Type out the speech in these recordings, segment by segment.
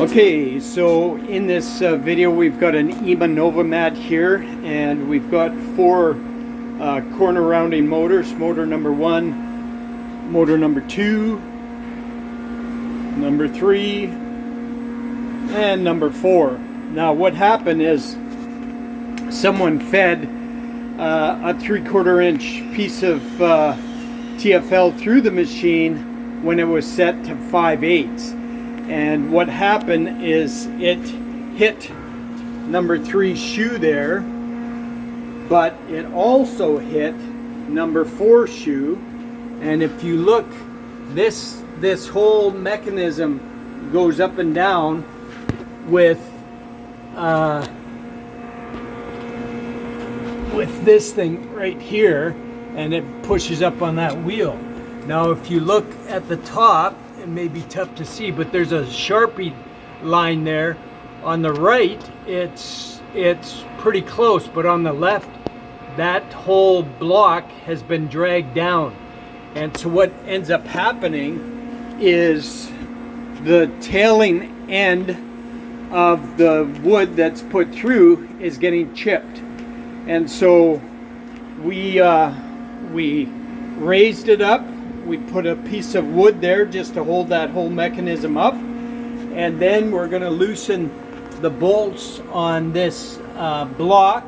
Okay, so in this video we've got an IMA Novimat here, and we've got four corner rounding motors. Motor number 1, motor number 2, number 3, and number 4. Now what happened is someone fed a 3/4 inch piece of TFL through the machine when it was set to 5/8. And what happened is it hit number 3 shoe there, but it also hit number 4 shoe. And if you look, this whole mechanism goes up and down with this thing right here, and it pushes up on that wheel. Now if you look at the top, it may be tough to see, but there's a Sharpie line there. On the right, it's pretty close, but on the left, that whole block has been dragged down. And so what ends up happening is the tailing end of the wood that's put through is getting chipped. And so we raised it up. We put a piece of wood there just to hold that whole mechanism up, and then we're going to loosen the bolts on this block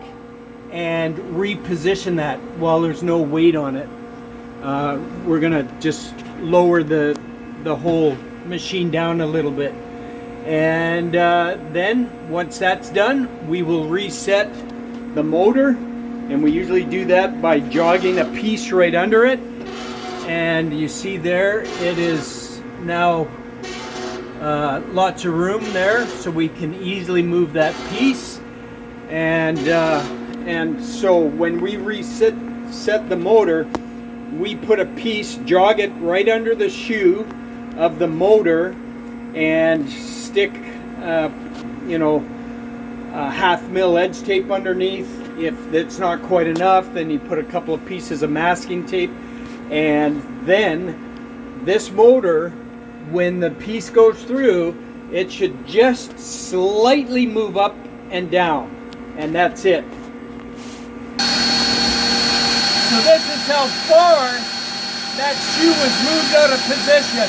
and reposition that while there's no weight on it. We're going to just lower the whole machine down a little bit, and then once that's done, we will reset the motor, and we usually do that by jogging a piece right under it. And you see there, it is now lots of room there, so we can easily move that piece. And so when we set the motor, we put a piece, jog it right under the shoe of the motor, and stick, a 1/2 mil edge tape underneath. If it's not quite enough, then you put a couple of pieces of masking tape. And then this motor, when the piece goes through, it should just slightly move up and down, and that's it. So this is how far that shoe was moved out of position.